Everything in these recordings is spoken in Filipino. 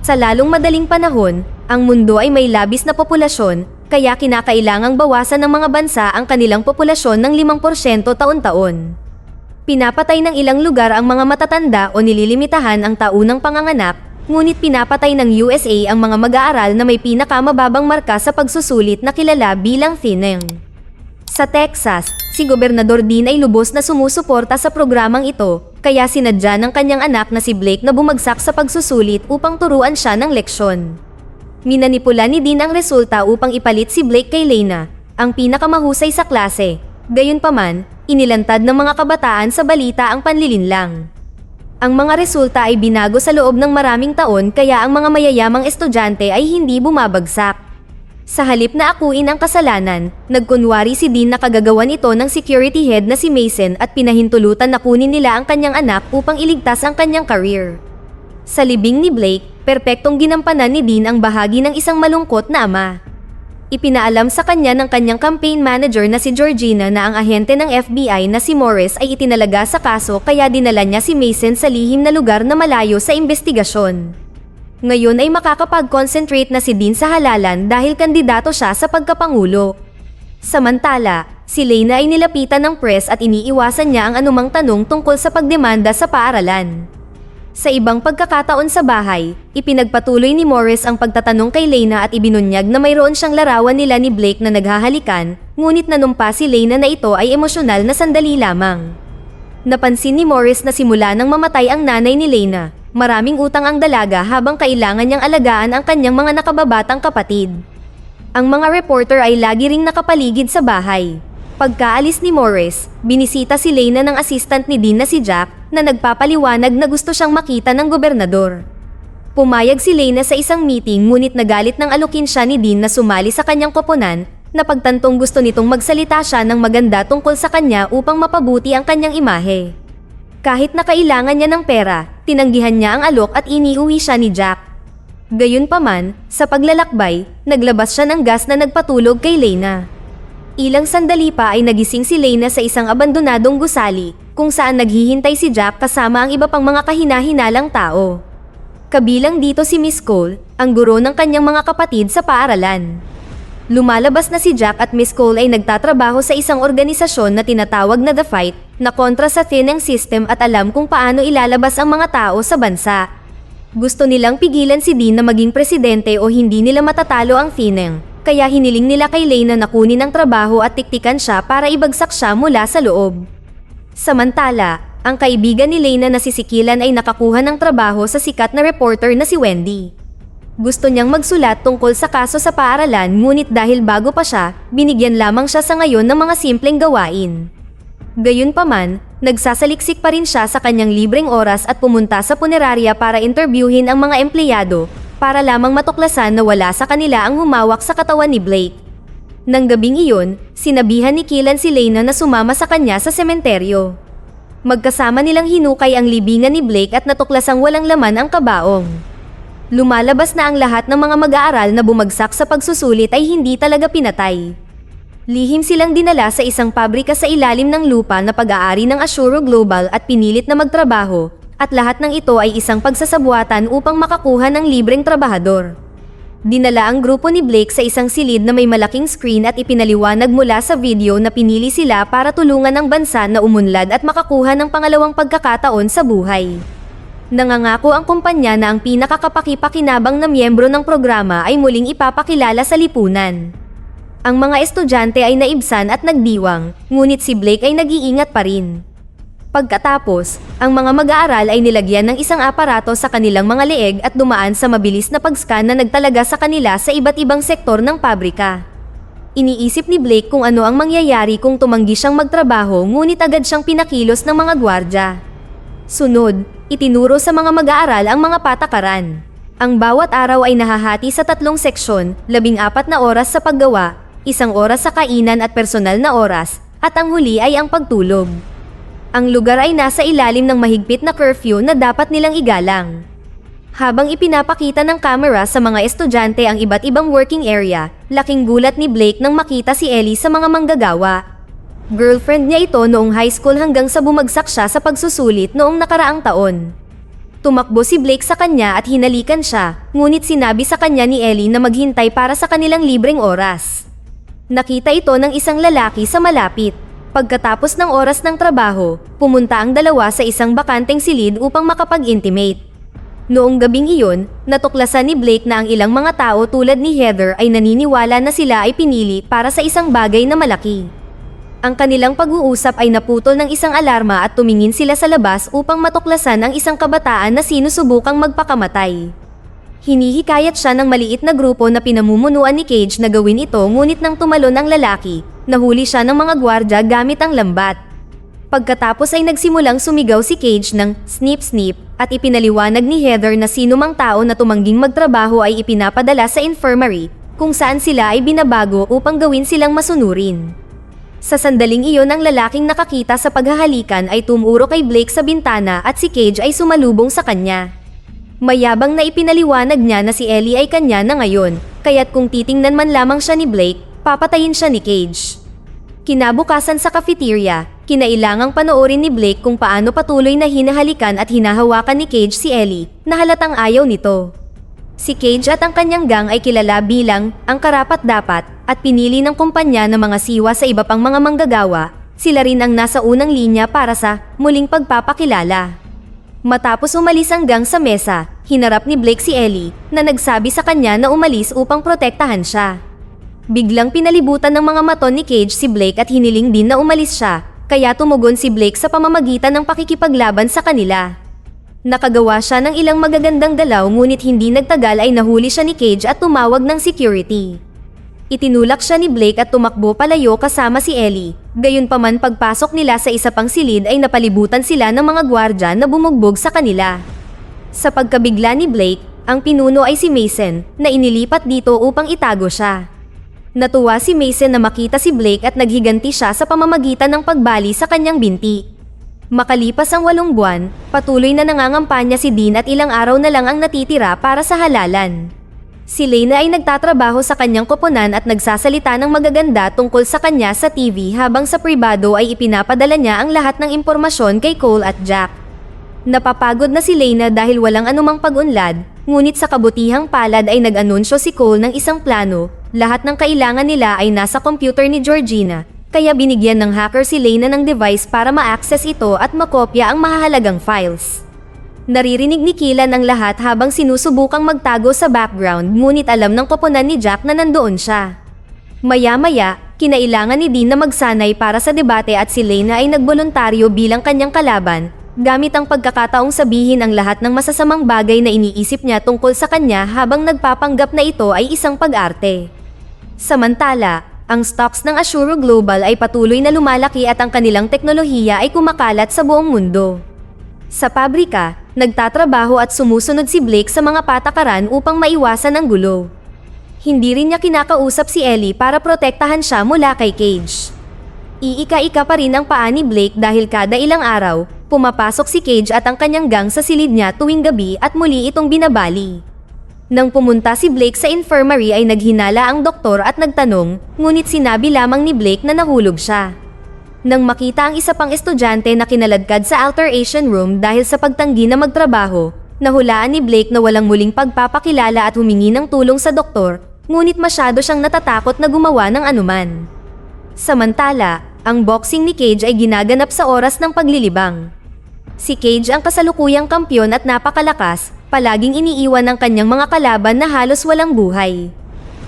Sa lalong madaling panahon, ang mundo ay may labis na populasyon, kaya kinakailangang bawasan ng mga bansa ang kanilang populasyon ng 5% taon-taon. Pinapatay ng ilang lugar ang mga matatanda o nililimitahan ang taunang panganganak, ngunit pinapatay ng USA ang mga mag-aaral na may pinakamababang marka sa pagsusulit na kilala bilang thinning. Sa Texas, si Gobernador Dean ay lubos na sumusuporta sa programang ito, kaya sinadya ng kanyang anak na si Blake na bumagsak sa pagsusulit upang turuan siya ng leksyon. Minanipula ni Dean ang resulta upang ipalit si Blake kay Lena, ang pinakamahusay sa klase. Gayunpaman, inilantad ng mga kabataan sa balita ang panlilinlang. Ang mga resulta ay binago sa loob ng maraming taon kaya ang mga mayayamang estudyante ay hindi bumabagsak. Sa halip na akuin ang kasalanan, nagkunwari si Dean na kagagawan ito ng security head na si Mason at pinahintulutan na kunin nila ang kanyang anak upang iligtas ang kanyang career. Sa libing ni Blake, perpektong ginampanan ni Dean ang bahagi ng isang malungkot na ama. Ipinaalam sa kanya ng kanyang campaign manager na si Georgina na ang ahente ng FBI na si Morris ay itinalaga sa kaso kaya dinala niya si Mason sa lihim na lugar na malayo sa investigasyon. Ngayon ay makakapag-concentrate na si Dean sa halalan dahil kandidato siya sa pagkapangulo. Samantala, si Lena ay nilapitan ng press at iniiwasan niya ang anumang tanong tungkol sa pagdemanda sa paaralan. Sa ibang pagkakataon sa bahay, ipinagpatuloy ni Morris ang pagtatanong kay Lena at ibinunyag na mayroon siyang larawan nila ni Blake na naghahalikan, ngunit nanumpa si Lena na ito ay emosyonal na sandali lamang. Napansin ni Morris na simula nang mamatay ang nanay ni Lena, maraming utang ang dalaga habang kailangan niyang alagaan ang kanyang mga nakababatang kapatid. Ang mga reporter ay lagi ring nakapaligid sa bahay. Pagkaalis ni Morris, binisita si Lena ng assistant ni Dean na si Jack na nagpapaliwanag na gusto siyang makita ng gobernador. Pumayag si Lena sa isang meeting ngunit nagalit ng alukin siya ni Dean na sumali sa kanyang koponan na pagtantong gusto nitong magsalita siya ng maganda tungkol sa kanya upang mapabuti ang kanyang imahe. Kahit na kailangan niya ng pera, tinanggihan niya ang alok at iniuwi siya ni Jack. Gayunpaman, sa paglalakbay, naglabas siya ng gas na nagpatulog kay Lena. Ilang sandali pa ay nagising si Lena sa isang abandonadong gusali, kung saan naghihintay si Jack kasama ang iba pang mga kahina-hinalang tao. Kabilang dito si Miss Cole, ang guro ng kanyang mga kapatid sa paaralan. Lumalabas na si Jack at Miss Cole ay nagtatrabaho sa isang organisasyon na tinatawag na The Fight, na kontra sa thinning system at alam kung paano ilalabas ang mga tao sa bansa. Gusto nilang pigilan si Dean na maging presidente o hindi nila matatalo ang thinning, kaya hiniling nila kay Lena na kunin ang trabaho at tiktikan siya para ibagsak siya mula sa loob. Samantala, ang kaibigan ni Lena na si Sikilan ay nakakuha ng trabaho sa sikat na reporter na si Wendy. Gusto niyang magsulat tungkol sa kaso sa paaralan ngunit dahil bago pa siya, binigyan lamang siya sa ngayon ng mga simpleng gawain. Gayunpaman, nagsasaliksik pa rin siya sa kanyang libreng oras at pumunta sa punerarya para interviewin ang mga empleyado, para lamang matuklasan na wala sa kanila ang humawak sa katawan ni Blake. Nang gabing iyon, sinabihan ni Killan si Lena na sumama sa kanya sa sementeryo. Magkasama nilang hinukay ang libingan ni Blake at natuklasang walang laman ang kabaong. Lumalabas na ang lahat ng mga mag-aaral na bumagsak sa pagsusulit ay hindi talaga pinatay. Lihim silang dinala sa isang pabrika sa ilalim ng lupa na pag-aari ng Assuro Global at pinilit na magtrabaho, at lahat ng ito ay isang pagsasabuatan upang makakuha ng libreng trabahador. Dinala ang grupo ni Blake sa isang silid na may malaking screen at ipinaliwanag mula sa video na pinili sila para tulungan ang bansa na umunlad at makakuha ng pangalawang pagkakataon sa buhay. Nangangako ang kumpanya na ang pinakakapaki-pakinabang na miyembro ng programa ay muling ipapakilala sa lipunan. Ang mga estudyante ay naibsan at nagdiwang, ngunit si Blake ay nag-iingat pa rin. Pagkatapos, ang mga mag-aaral ay nilagyan ng isang aparato sa kanilang mga leeg at dumaan sa mabilis na pag-scan na nagtalaga sa kanila sa iba't ibang sektor ng pabrika. Iniisip ni Blake kung ano ang mangyayari kung tumanggi siyang magtrabaho ngunit agad siyang pinakilos ng mga gwardya. Sunod, itinuro sa mga mag-aaral ang mga patakaran. Ang bawat araw ay nahahati sa 3 seksyon, 14 na oras sa paggawa, 1 oras sa kainan at personal na oras, at ang huli ay ang pagtulog. Ang lugar ay nasa ilalim ng mahigpit na curfew na dapat nilang igalang. Habang ipinapakita ng kamera sa mga estudyante ang iba't ibang working area, laking gulat ni Blake nang makita si Ellie sa mga manggagawa. Girlfriend niya ito noong high school hanggang sa bumagsak siya sa pagsusulit noong nakaraang taon. Tumakbo si Blake sa kanya at hinalikan siya, ngunit sinabi sa kanya ni Ellie na maghintay para sa kanilang libreng oras. Nakita ito ng isang lalaki sa malapit. Pagkatapos ng oras ng trabaho, pumunta ang dalawa sa isang bakanteng silid upang makapag-intimate. Noong gabing iyon, natuklasan ni Blake na ang ilang mga tao tulad ni Heather ay naniniwala na sila ay pinili para sa isang bagay na malaki. Ang kanilang pag-uusap ay naputol ng isang alarma at tumingin sila sa labas upang matuklasan ang isang kabataan na sinusubukang magpakamatay. Hinihikayat siya ng maliit na grupo na pinamumunuan ni Cage na gawin ito, ngunit nang tumalon ang lalaki, nahuli siya ng mga gwardya gamit ang lambat. Pagkatapos ay nagsimulang sumigaw si Cage ng snip snip at ipinaliwanag ni Heather na sino mang tao na tumangging magtrabaho ay ipinapadala sa infirmary kung saan sila ay binabago upang gawin silang masunurin. Sa sandaling iyon, ang lalaking nakakita sa paghahalikan ay tumuro kay Blake sa bintana at si Cage ay sumalubong sa kanya. Mayabang na ipinaliwanag niya na si Ellie ay kanya na ngayon, kaya't kung titingnan man lamang siya ni Blake, papatayin siya ni Cage. Kinabukasan sa cafeteria, kinailangang panoorin ni Blake kung paano patuloy na hinahalikan at hinahawakan ni Cage si Ellie, na halatang ayaw nito. Si Cage at ang kanyang gang ay kilala bilang ang karapat-dapat at pinili ng kumpanya ng mga siwa sa iba pang mga manggagawa. Sila rin ang nasa unang linya para sa muling pagpapakilala. Matapos umalis ang gang sa mesa, hinarap ni Blake si Ellie na nagsabi sa kanya na umalis upang protektahan siya. Biglang pinalibutan ng mga maton ni Cage si Blake at hiniling din na umalis siya, kaya tumugon si Blake sa pamamagitan ng pakikipaglaban sa kanila. Nakagawa siya ng ilang magagandang galaw, ngunit hindi nagtagal ay nahuli siya ni Cage at tumawag ng security. Itinulak siya ni Blake at tumakbo palayo kasama si Ellie. Gayunpaman, pagpasok nila sa isa pang silid ay napalibutan sila ng mga gwardya na bumugbog sa kanila. Sa pagkabigla ni Blake, ang pinuno ay si Mason, na inilipat dito upang itago siya. Natuwa si Mason na makita si Blake at naghiganti siya sa pamamagitan ng pagbali sa kanyang binti. Makalipas ang 8 buwan, patuloy na nangangampanya si Dean at ilang araw na lang ang natitira para sa halalan. Si Lena ay nagtatrabaho sa kanyang koponan at nagsasalita ng magaganda tungkol sa kanya sa TV, habang sa pribado ay ipinapadala niya ang lahat ng impormasyon kay Cole at Jack. Napapagod na si Lena dahil walang anumang pag-unlad, ngunit sa kabutihang palad ay nag-anunsyo si Cole ng isang plano. Lahat ng kailangan nila ay nasa computer ni Georgina. Kaya binigyan ng hacker si Lena ng device para ma-access ito at makopya ang mahahalagang files. Naririnig ni Keelan ang lahat habang sinusubukang magtago sa background, ngunit alam ng koponan ni Jack na nandoon siya. Maya-maya, kinailangan ni Dean na magsanay para sa debate at si Lena ay nagboluntaryo bilang kanyang kalaban, gamit ang pagkakataong sabihin ang lahat ng masasamang bagay na iniisip niya tungkol sa kanya habang nagpapanggap na ito ay isang pag-arte. Samantala, ang stocks ng Assuro Global ay patuloy na lumalaki at ang kanilang teknolohiya ay kumakalat sa buong mundo. Sa pabrika, nagtatrabaho at sumusunod si Blake sa mga patakaran upang maiwasan ang gulo. Hindi rin niya kinakausap si Ellie para protektahan siya mula kay Cage. Iika-ika pa rin ang paa ni Blake dahil kada ilang araw, pumapasok si Cage at ang kanyang gang sa silid niya tuwing gabi at muli itong binabali. Nang pumunta si Blake sa infirmary ay naghinala ang doktor at nagtanong, ngunit sinabi lamang ni Blake na nahulog siya. Nang makita ang isa pang estudyante na kinaladkad sa alteration room dahil sa pagtanggi na magtrabaho, nahulaan ni Blake na walang muling pagpapakilala at humingi ng tulong sa doktor, ngunit masyado siyang natatakot na gumawa ng anuman. Samantala, ang boxing ni Cage ay ginaganap sa oras ng paglilibang. Si Cage ang kasalukuyang kampyon at napakalakas, palaging iniiwan ng kanyang mga kalaban na halos walang buhay.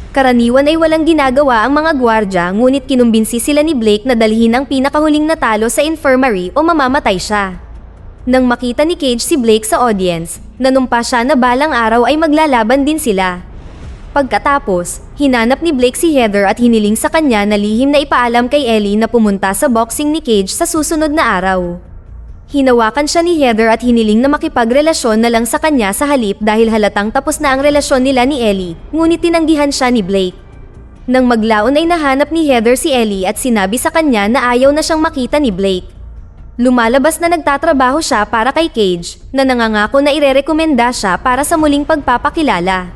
Karaniwan ay walang ginagawa ang mga gwardya, ngunit kinumbinsi sila ni Blake na dalhin ang pinakahuling natalo sa infirmary o mamamatay siya. Nang makita ni Cage si Blake sa audience, nanumpa siya na balang araw ay maglalaban din sila. Pagkatapos, hinanap ni Blake si Heather at hiniling sa kanya na lihim na ipaalam kay Ellie na pumunta sa boxing ni Cage sa susunod na araw. Hinawakan siya ni Heather at hiniling na makipagrelasyon na lang sa kanya sa halip dahil halatang tapos na ang relasyon nila ni Ellie, ngunit tinanggihan siya ni Blake. Nang maglaon ay nahanap ni Heather si Ellie at sinabi sa kanya na ayaw na siyang makita ni Blake. Lumalabas na nagtatrabaho siya para kay Cage, na nangangako na irerekomenda siya para sa muling pagpapakilala.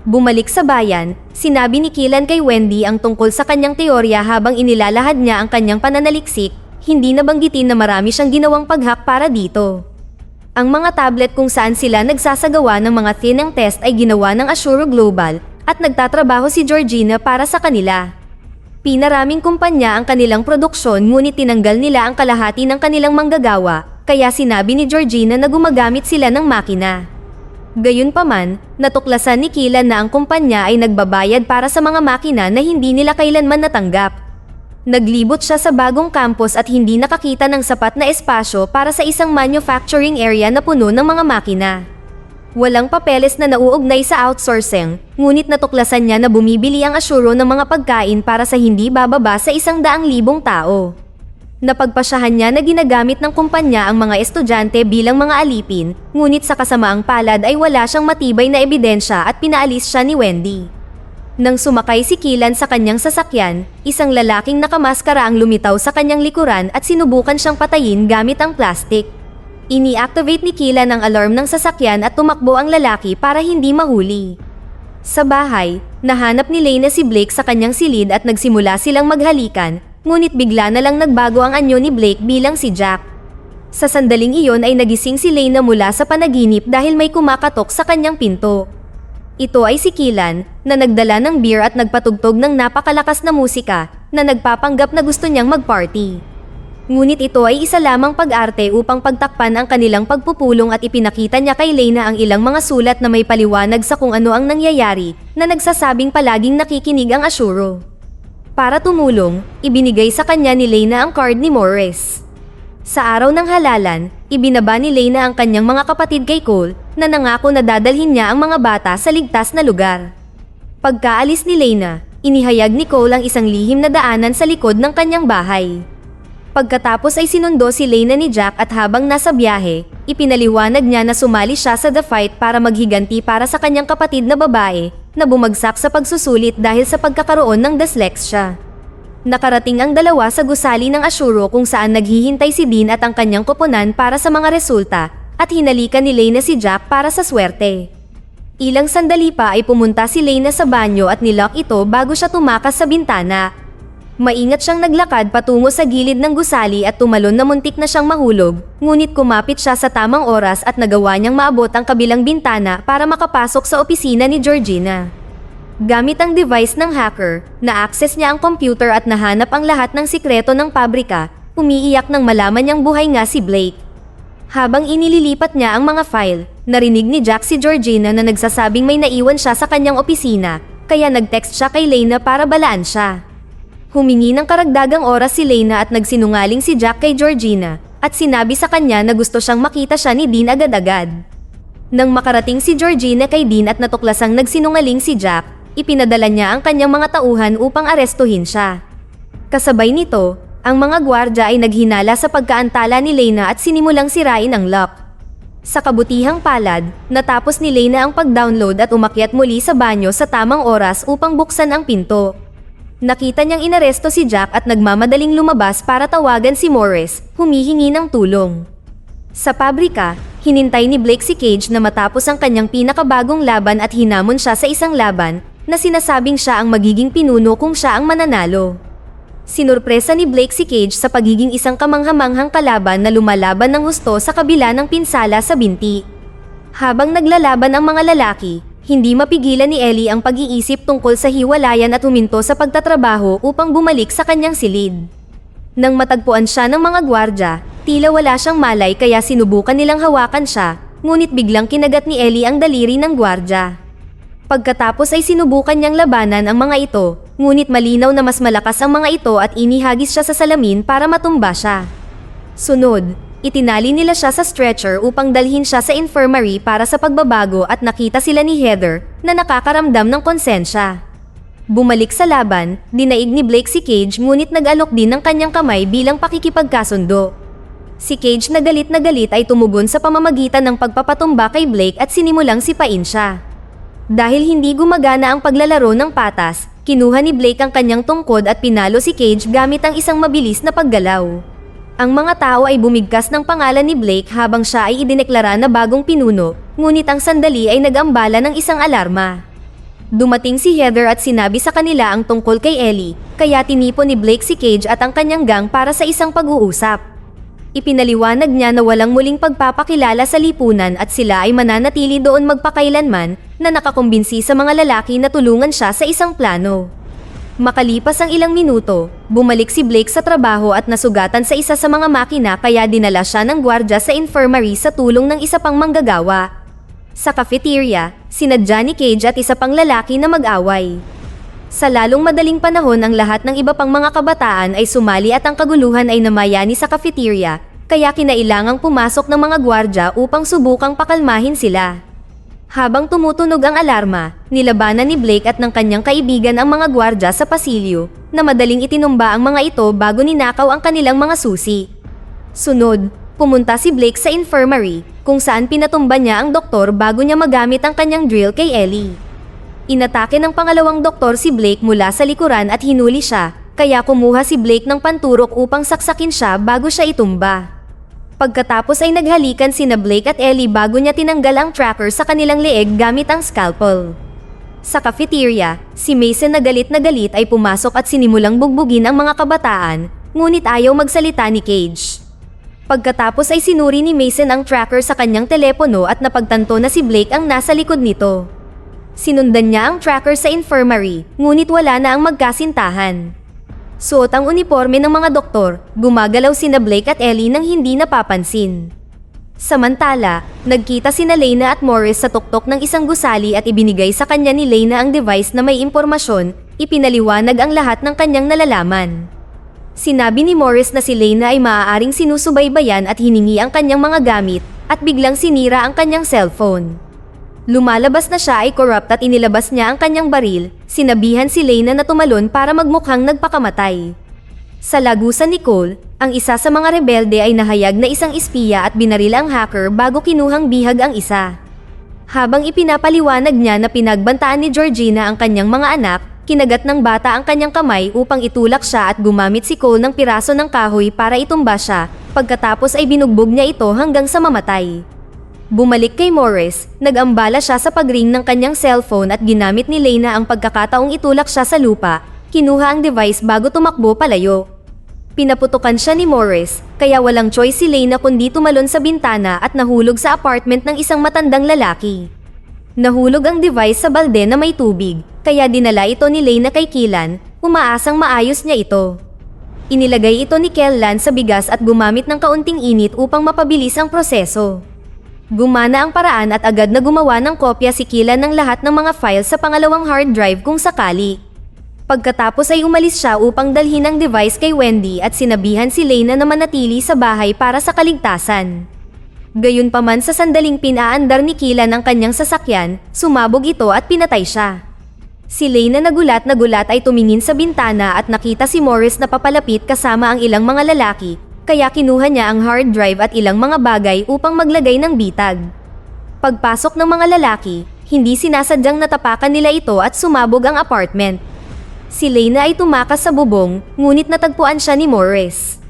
Bumalik sa bayan, sinabi ni Keelan kay Wendy ang tungkol sa kanyang teorya habang inilalahad niya ang kanyang pananaliksik. Hindi nabanggitin na marami siyang ginawang paghak para dito. Ang mga tablet kung saan sila nagsasagawa ng mga thinning test ay ginawa ng Assuro Global at nagtatrabaho si Georgina para sa kanila. Pinaraming kumpanya ang kanilang produksyon ngunit tinanggal nila ang kalahati ng kanilang manggagawa, kaya sinabi ni Georgina na gumagamit sila ng makina. Gayunpaman, natuklasan ni Killan na ang kumpanya ay nagbabayad para sa mga makina na hindi nila kailanman natanggap. Naglibot siya sa bagong campus at hindi nakakita ng sapat na espasyo para sa isang manufacturing area na puno ng mga makina. Walang papeles na nauugnay sa outsourcing, ngunit natuklasan niya na bumibili ang Assuro ng mga pagkain para sa hindi bababa sa 100,000 tao. Napagpasyahan niya na ginagamit ng kumpanya ang mga estudyante bilang mga alipin, ngunit sa kasamaang palad ay wala siyang matibay na ebidensya at pinaalis siya ni Wendy. Nang sumakay si Killan sa kanyang sasakyan, isang lalaking nakamaskara ang lumitaw sa kanyang likuran at sinubukan siyang patayin gamit ang plastic. Ini-activate ni Killan ang alarm ng sasakyan at tumakbo ang lalaki para hindi mahuli. Sa bahay, nahanap ni Lena si Blake sa kanyang silid at nagsimula silang maghalikan, ngunit bigla na lang nagbago ang anyo ni Blake bilang si Jack. Sa sandaling iyon ay nagising si Lena mula sa panaginip dahil may kumakatok sa kanyang pinto. Ito ay si Killan, na nagdala ng beer at nagpatugtog ng napakalakas na musika, na nagpapanggap na gusto niyang mag-party. Ngunit ito ay isa lamang pag-arte upang pagtakpan ang kanilang pagpupulong at ipinakita niya kay Lena ang ilang mga sulat na may paliwanag sa kung ano ang nangyayari, na nagsasabing palaging nakikinig ang Assuro. Para tumulong, ibinigay sa kanya ni Lena ang card ni Morris. Sa araw ng halalan, ibinaba ni Lena ang kanyang mga kapatid kay Cole, na nangako na dadalhin niya ang mga bata sa ligtas na lugar. Pagkaalis ni Lena, inihayag ni Cole ang isang lihim na daanan sa likod ng kanyang bahay. Pagkatapos ay sinundo si Lena ni Jack at habang nasa biyahe, ipinaliwanag niya na sumali siya sa The Fight para maghiganti para sa kanyang kapatid na babae, na bumagsak sa pagsusulit dahil sa pagkakaroon ng dyslexia. Nakarating ang dalawa sa gusali ng Assuro kung saan naghihintay si Dean at ang kanyang koponan para sa mga resulta, at hinalikan ni Lena si Jack para sa swerte. Ilang sandali pa ay pumunta si Lena sa banyo at nilock ito bago siya tumakas sa bintana. Maingat siyang naglakad patungo sa gilid ng gusali at tumalon na muntik na siyang mahulog, ngunit kumapit siya sa tamang oras at nagawa niyang maabot ang kabilang bintana para makapasok sa opisina ni Georgina. Gamit ang device ng hacker, na-access niya ang computer at nahanap ang lahat ng sikreto ng pabrika, umiiyak nang malaman niyang buhay nga si Blake. Habang inililipat niya ang mga file, narinig ni Jack si Georgina na nagsasabing may naiwan siya sa kanyang opisina, kaya nag-text siya kay Lena para balaan siya. Humingi ng karagdagang oras si Lena at nagsinungaling si Jack kay Georgina, at sinabi sa kanya na gusto siyang makita siya ni Dean agad-agad. Nang makarating si Georgina kay Dean at natuklasang nagsinungaling si Jack, ipinadala niya ang kanyang mga tauhan upang arestuhin siya. Kasabay nito, ang mga gwardya ay naghinala sa pagkaantala ni Lena at sinimulang sirain ang lock. Sa kabutihang palad, natapos ni Lena ang pag-download at umakyat muli sa banyo sa tamang oras upang buksan ang pinto. Nakita niyang inaresto si Jack at nagmamadaling lumabas para tawagan si Morris, humihingi ng tulong. Sa pabrika, hinintay ni Blake si Cage na matapos ang kanyang pinakabagong laban at hinamon siya sa isang laban, na sinasabing siya ang magiging pinuno kung siya ang mananalo. Sinurpresa ni Blake si Cage sa pagiging isang kamanghamanghang kalaban na lumalaban ng husto sa kabila ng pinsala sa binti. Habang naglalaban ang mga lalaki, hindi mapigilan ni Ellie ang pag-iisip tungkol sa hiwalayan at huminto sa pagtatrabaho upang bumalik sa kanyang silid. Nang matagpuan siya ng mga gwardya, tila wala siyang malay kaya sinubukan nilang hawakan siya, ngunit biglang kinagat ni Ellie ang daliri ng gwardya. Pagkatapos ay sinubukan niyang labanan ang mga ito, ngunit malinaw na mas malakas ang mga ito at inihagis siya sa salamin para matumba siya. Sunod, itinali nila siya sa stretcher upang dalhin siya sa infirmary para sa pagbabago at nakita sila ni Heather na nakakaramdam ng konsensya. Bumalik sa laban, dinaig ni Blake si Cage ngunit nag-alok din ng kanyang kamay bilang pakikipagkasundo. Si Cage na galit ay tumugon sa pamamagitan ng pagpapatumba kay Blake at sinimulang sipain siya. Dahil hindi gumagana ang paglalaro ng patas, kinuha ni Blake ang kanyang tungkod at pinalo si Cage gamit ang isang mabilis na paggalaw. Ang mga tao ay bumigkas ng pangalan ni Blake habang siya ay idineklara na bagong pinuno, ngunit ang sandali ay nag-ambala ng isang alarma. Dumating si Heather at sinabi sa kanila ang tungkol kay Ellie, kaya tinipon ni Blake si Cage at ang kanyang gang para sa isang pag-uusap. Ipinaliwanag niya na walang muling pagpapakilala sa lipunan at sila ay mananatili doon magpakailanman na nakakumbinsi sa mga lalaki na tulungan siya sa isang plano. Makalipas ang ilang minuto, bumalik si Blake sa trabaho at nasugatan sa isa sa mga makina kaya dinala siya ng gwardya sa infirmary sa tulong ng isa pang manggagawa. Sa cafeteria, sinadya ni Cage at isa pang lalaki na mag-away. Sa lalong madaling panahon ang lahat ng iba pang mga kabataan ay sumali at ang kaguluhan ay namayani sa cafeteria, kaya kinailangang pumasok ng mga gwardya upang subukang pakalmahin sila. Habang tumutunog ang alarma, nilabanan ni Blake at ng kanyang kaibigan ang mga gwardya sa pasilyo, na madaling itinumba ang mga ito bago ninakaw ang kanilang mga susi. Sunod, pumunta si Blake sa infirmary, kung saan pinatumba niya ang doktor bago niya magamit ang kanyang drill kay Ellie. Inatake ng pangalawang doktor si Blake mula sa likuran at hinuli siya, kaya kumuha si Blake ng panturok upang saksakin siya bago siya itumba. Pagkatapos ay naghalikan sina Blake at Ellie bago niya tinanggal ang tracker sa kanilang leeg gamit ang scalpel. Sa cafeteria, si Mason na galit ay pumasok at sinimulang bugbugin ang mga kabataan, ngunit ayaw magsalita ni Cage. Pagkatapos ay sinuri ni Mason ang tracker sa kanyang telepono at napagtanto na si Blake ang nasa likod nito. Sinundan niya ang tracker sa infirmary, ngunit wala na ang magkasintahan. Suot ang uniforme ng mga doktor, gumagalaw sina Blake at Ellie nang hindi napapansin. Samantala, nagkita sina Lena at Morris sa tuktok ng isang gusali at ibinigay sa kanya ni Lena ang device na may impormasyon, ipinaliwanag ang lahat ng kanyang nalalaman. Sinabi ni Morris na si Lena ay maaaring sinusubaybayan at hiningi ang kanyang mga gamit, at biglang sinira ang kanyang cellphone. Lumalabas na siya ay corrupt at inilabas niya ang kanyang baril, sinabihan si Lena na tumalon para magmukhang nagpakamatay. Sa lagusan ni Cole, ang isa sa mga rebelde ay nahayag na isang espiya at binaril ang hacker bago kinuhang bihag ang isa. Habang ipinapaliwanag niya na pinagbantaan ni Georgina ang kanyang mga anak, kinagat ng bata ang kanyang kamay upang itulak siya at gumamit si Cole ng piraso ng kahoy para itumba siya, pagkatapos ay binugbog niya ito hanggang sa mamatay. Bumalik kay Morris, nag-ambala siya sa pag-ring ng kanyang cellphone at ginamit ni Lena ang pagkakataong itulak siya sa lupa, kinuha ang device bago tumakbo palayo. Pinaputukan siya ni Morris, kaya walang choice si Lena kundi tumalon sa bintana at nahulog sa apartment ng isang matandang lalaki. Nahulog ang device sa balde na may tubig, kaya dinala ito ni Lena kay Keelan, umaasang maayos niya ito. Inilagay ito ni Kellan sa bigas at gumamit ng kaunting init upang mapabilis ang proseso. Gumana ang paraan at agad na gumawa ng kopya si Keelan ng lahat ng mga files sa pangalawang hard drive kung sakali. Pagkatapos ay umalis siya upang dalhin ang device kay Wendy at sinabihan si Lena na manatili sa bahay para sa kaligtasan. Gayunpaman sa sandaling pinaandar ni Keelan ang kanyang sasakyan, sumabog ito at pinatay siya. Si Lena na gulat ay tumingin sa bintana at nakita si Morris na papalapit kasama ang ilang mga lalaki, kaya kinuha niya ang hard drive at ilang mga bagay upang maglagay ng bitag. Pagpasok ng mga lalaki, hindi sinasadyang natapakan nila ito at sumabog ang apartment. Si Lena ay tumakas sa bubong, ngunit natagpuan siya ni Morris.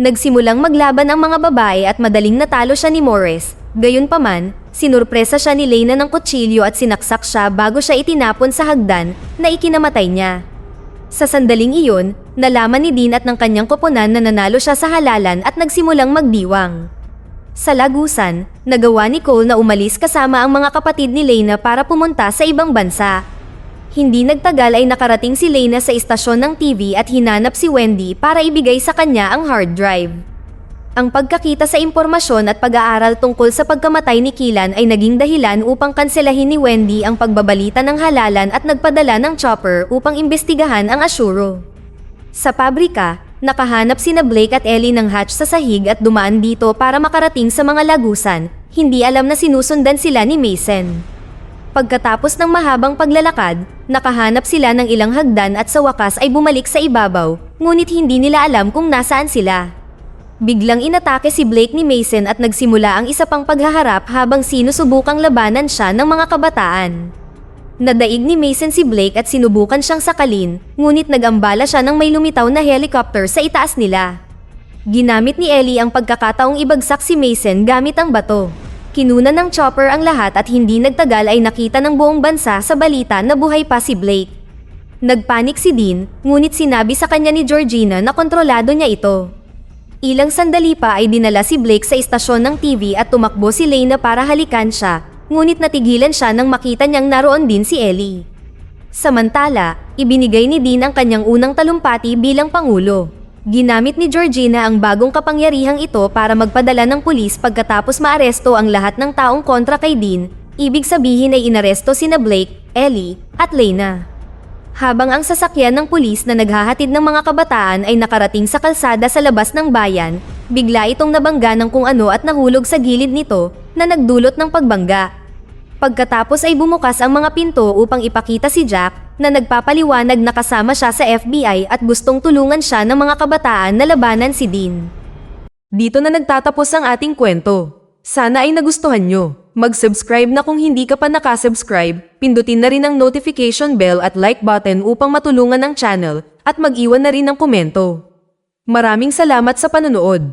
Nagsimulang maglaban ang mga babae at madaling natalo siya ni Morris. Gayunpaman, sinurpresa siya ni Lena ng kutsilyo at sinaksak siya bago siya itinapon sa hagdan na ikinamatay niya. Sa sandaling iyon, nalaman ni Dean at ng kanyang koponan na nanalo siya sa halalan at nagsimulang magdiwang. Sa lagusan, nagawa ni Cole na umalis kasama ang mga kapatid ni Lena para pumunta sa ibang bansa. Hindi nagtagal ay nakarating si Lena sa istasyon ng TV at hinanap si Wendy para ibigay sa kanya ang hard drive. Ang pagkakita sa impormasyon at pag-aaral tungkol sa pagkamatay ni Keelan ay naging dahilan upang kanselahin ni Wendy ang pagbabalita ng halalan at nagpadala ng chopper upang imbestigahan ang Ashuro. Sa pabrika, nakahanap sina Blake at Ellie ng hatch sa sahig at dumaan dito para makarating sa mga lagusan, hindi alam na sinusundan sila ni Mason. Pagkatapos ng mahabang paglalakad, nakahanap sila ng ilang hagdan at sa wakas ay bumalik sa ibabaw, ngunit hindi nila alam kung nasaan sila. Biglang inatake si Blake ni Mason at nagsimula ang isa pang paghaharap habang sinusubukang labanan siya ng mga kabataan. Nadaig ni Mason si Blake at sinubukan siyang sakalin, ngunit nagambala siya ng may lumitaw na helicopter sa itaas nila. Ginamit ni Ellie ang pagkakataong ibagsak si Mason gamit ang bato. Kinuna ng chopper ang lahat at hindi nagtagal ay nakita ng buong bansa sa balita na buhay pa si Blake. Nagpanik si Dean, ngunit sinabi sa kanya ni Georgina na kontrolado niya ito. Ilang sandali pa ay dinala si Blake sa istasyon ng TV at tumakbo si Lena para halikan siya, ngunit natigilan siya nang makita niyang naroon din si Ellie. Samantala, ibinigay ni Dean ang kanyang unang talumpati bilang pangulo. Ginamit ni Georgina ang bagong kapangyarihang ito para magpadala ng pulis pagkatapos maaresto ang lahat ng taong kontra kay Dean, ibig sabihin ay inaresto sina Blake, Ellie, at Lena. Habang ang sasakyan ng pulis na naghahatid ng mga kabataan ay nakarating sa kalsada sa labas ng bayan, bigla itong nabangga ng kung ano at nahulog sa gilid nito na nagdulot ng pagbangga. Pagkatapos ay bumukas ang mga pinto upang ipakita si Jack na nagpapaliwanag na kasama siya sa FBI at gustong tulungan siya ng mga kabataan na labanan si Dean. Dito na nagtatapos ang ating kwento. Sana ay nagustuhan nyo. Mag-subscribe na kung hindi ka pa nakasubscribe, pindutin na rin ang notification bell at like button upang matulungan ang channel at mag-iwan na rin ng komento. Maraming salamat sa panonood.